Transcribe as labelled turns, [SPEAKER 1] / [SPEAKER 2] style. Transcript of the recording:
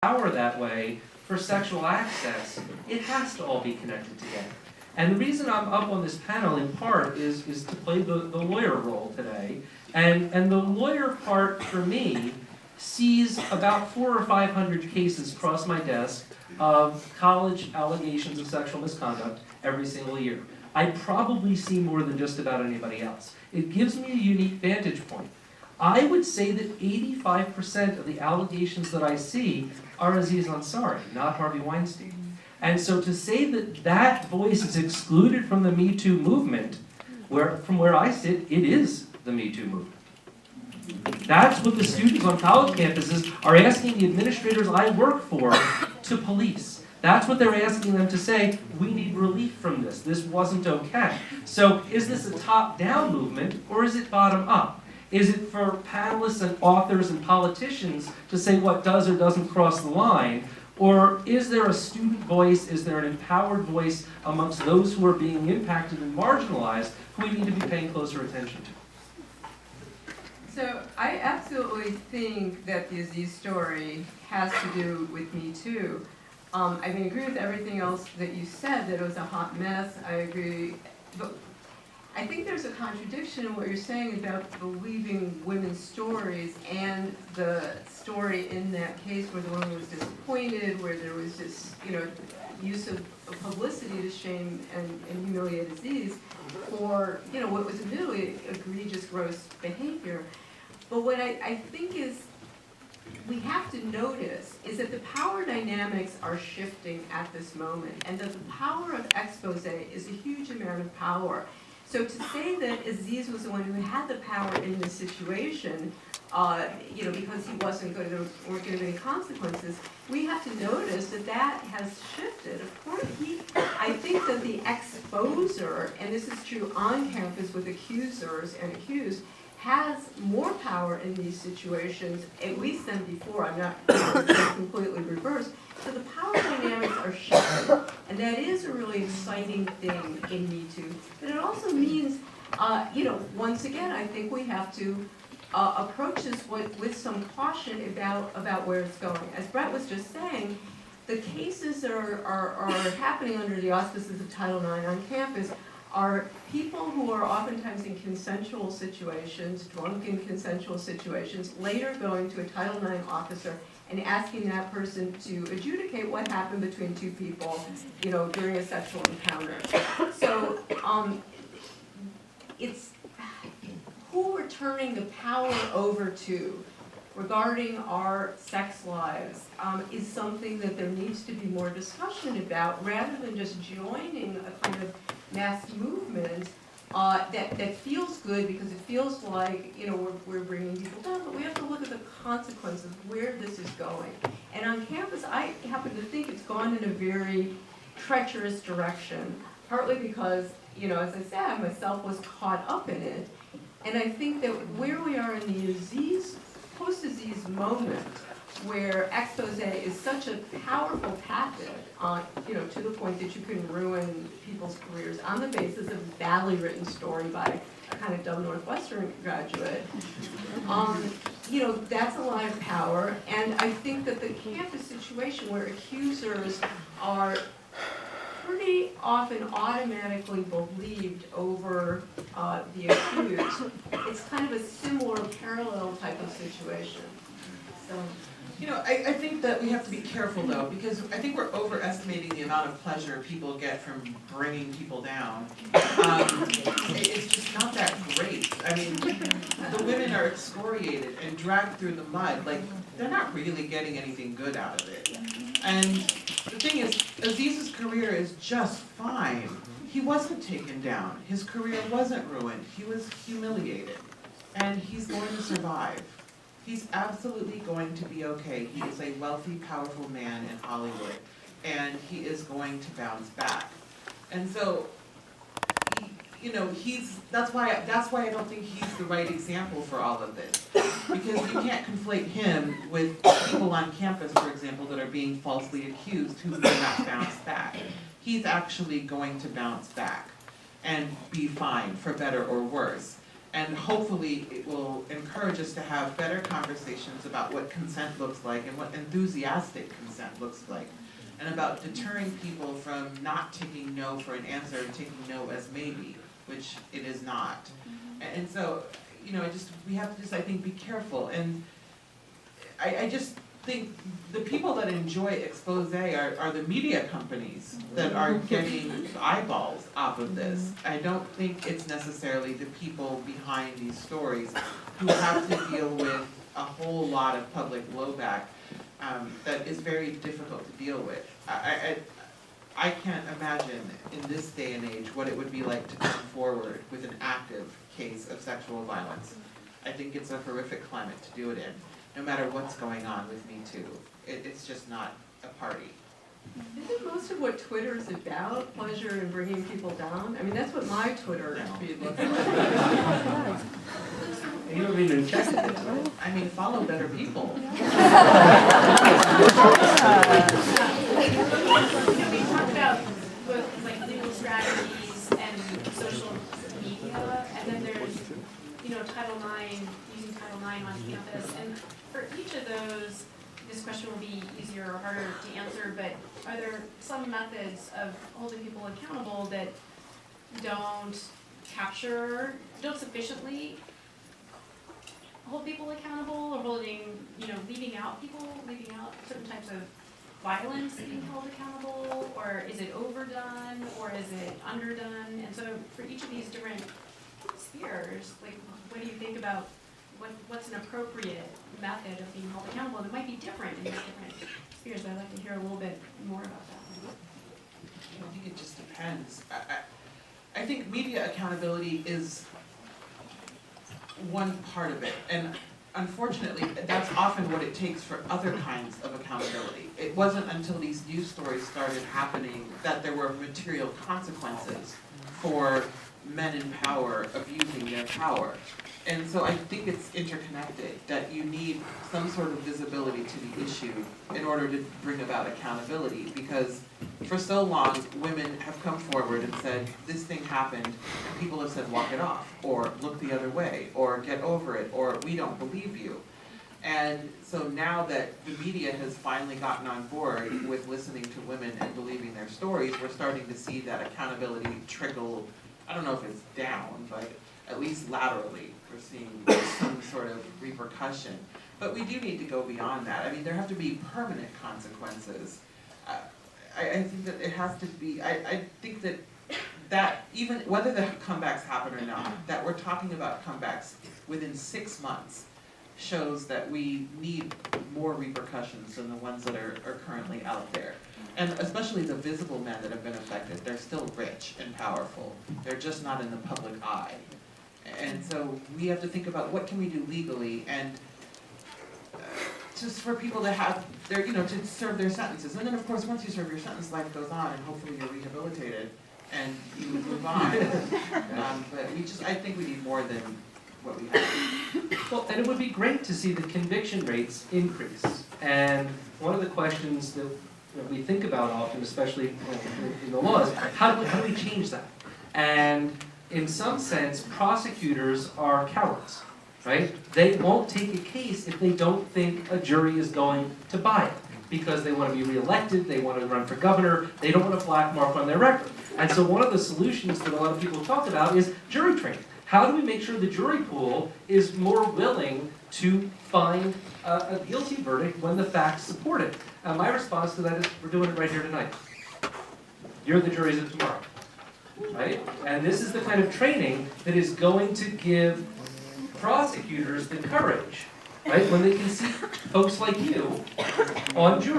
[SPEAKER 1] power that way for sexual access, it has to all be connected together. And the reason I'm up on this panel in part is to play the lawyer role today. And the lawyer part for me sees about 400 or 500 cases cross my desk of college allegations of sexual misconduct every single year. I probably see more than just about anybody else. It gives me a unique vantage point. I would say that 85% of the allegations that I see are Aziz Ansari, not Harvey Weinstein. And so to say that that voice is excluded from the Me Too movement, from where I sit, it is the Me Too movement. That's what the students on college campuses are asking the administrators I work for to police. That's what they're asking them to say, we need relief from this. This wasn't okay. So is this a top-down movement or is it bottom-up? Is it for panelists and authors and politicians to say what does or doesn't cross the line? Or is there a student voice, is there an empowered voice amongst those who are being impacted and marginalized who we need to be paying closer attention to?
[SPEAKER 2] So I absolutely think that the Aziz story has to do with Me Too. I agree with everything else that you said, that it was a hot mess. I agree. But I think there's a contradiction in what you're saying about believing women's stories and the story in that case where the woman was disappointed, where there was this, use of publicity to shame and humiliate Aziz for, what was admittedly egregious, gross behavior. But what I think is we have to notice is that the power dynamics are shifting at this moment, and that the power of expose is a huge amount of power. So to say that Aziz was the one who had the power in this situation, because he wasn't going to, there weren't going to be any consequences, we have to notice that that has shifted. Of course, I think that the exposer, and this is true on campus with accusers and accused, has more power in these situations, at least than before. I'm not completely reversed. So the power dynamics are shifting, and that is a really exciting thing in Me Too. But it also means, once again, I think we have to approach this with some caution about where it's going. As Brett was just saying, the cases are happening under the auspices of Title IX on campus are people who are oftentimes in consensual situations, drunken consensual situations, later going to a Title IX officer and asking that person to adjudicate what happened between two people, during a sexual encounter. So it's who we're turning the power over to regarding our sex lives is something that there needs to be more discussion about, rather than just joining a kind of mass movement that feels good because it feels like we're bringing people down, but we have to look at the consequences of where this is going. And on campus, I happen to think it's gone in a very treacherous direction, partly because, as I said, I myself was caught up in it. And I think that where we are in the post-Aziz moment, where expose is such a powerful tactic, to the point that you can ruin people's careers on the basis of a badly written story by a kind of dumb Northwestern graduate. That's a lot of power, and I think that the campus situation where accusers are pretty often automatically believed over the accused, it's kind of a similar parallel type of situation. So.
[SPEAKER 3] I think that we have to be careful though, because I think we're overestimating the amount of pleasure people get from bringing people down. It's just not that great. The women are excoriated and dragged through the mud. They're not really getting anything good out of it. And the thing is, Aziz's career is just fine. He wasn't taken down. His career wasn't ruined. He was humiliated. And he's going to survive. He's absolutely going to be okay. He is a wealthy, powerful man in Hollywood, and he is going to bounce back. And so, that's why I don't think he's the right example for all of this, because you can't conflate him with people on campus, for example, that are being falsely accused who will not bounce back. He's actually going to bounce back and be fine, for better or worse. And hopefully it will encourage us to have better conversations about what consent looks like and what enthusiastic consent looks like. And about deterring people from not taking no for an answer and taking no as maybe, which it is not. And so, you know, we have to just, I think, be careful. And I just think the people that enjoy expose are the media companies that are getting eyeballs off of this. I don't think it's necessarily the people behind these stories who have to deal with a whole lot of public blowback that is very difficult to deal with. I can't imagine in this day and age what it would be like to come forward with an active case of sexual violence. I think it's a horrific climate to do it in, no matter what's going on with Me Too. It's just not a party.
[SPEAKER 2] Isn't most of what Twitter is about pleasure and bringing people down? I mean, that's what my Twitter feed looks like.
[SPEAKER 1] You don't even check it.
[SPEAKER 3] I mean, follow better people.
[SPEAKER 4] We talked about both like legal strategies and social media, and then there's, you know, Title IX, using Title IX on campus. And for each of those, this question will be easier or harder to answer, but are there some methods of holding people accountable that don't sufficiently hold people accountable, or holding, you know, leaving out certain types of violence being held accountable, or is it overdone, or is it underdone? And so for each of these different spheres, like, what do you think about what's an appropriate method of being held accountable? And it might be different in these different spheres, but I'd like to hear a little bit more about that.
[SPEAKER 3] I think it just depends. I think media accountability is one part of it, and unfortunately, that's often what it takes for other kinds of accountability. It wasn't until these news stories started happening that there were material consequences for men in power abusing their power. And so I think it's interconnected, that you need some sort of visibility to the issue in order to bring about accountability, because for so long, women have come forward and said, this thing happened, and people have said, walk it off, or look the other way, or get over it, or we don't believe you. And so now that the media has finally gotten on board with listening to women and believing their stories, we're starting to see that accountability trickle, I don't know if it's down, but at least laterally, we're seeing some sort of repercussion. But we do need to go beyond that. I mean, there have to be permanent consequences. I think that it has to be, I think that even, whether the comebacks happen or not, that we're talking about comebacks within 6 months shows that we need more repercussions than the ones that are currently out there. And especially the visible men that have been affected, they're still rich and powerful. They're just not in the public eye. And so we have to think about what can we do legally, and just for people to have their, you know, to serve their sentences. And then of course, once you serve your sentence, life goes on, and hopefully you're rehabilitated and you move on. But I think we need more than what we have.
[SPEAKER 1] Well, and it would be great to see the conviction rates increase. And one of the questions that we think about often, especially in the law, is how do we change that? And in some sense, prosecutors are cowards, right? They won't take a case if they don't think a jury is going to buy it, because they want to be reelected, they want to run for governor, they don't want a black mark on their record. And so one of the solutions that a lot of people talk about is jury training. How do we make sure the jury pool is more willing to find a guilty verdict when the facts support it? My response to that is, we're doing it right here tonight. You're the juries of tomorrow. Right? And this is the kind of training that is going to give prosecutors the courage, right, when they can see folks like you on jury.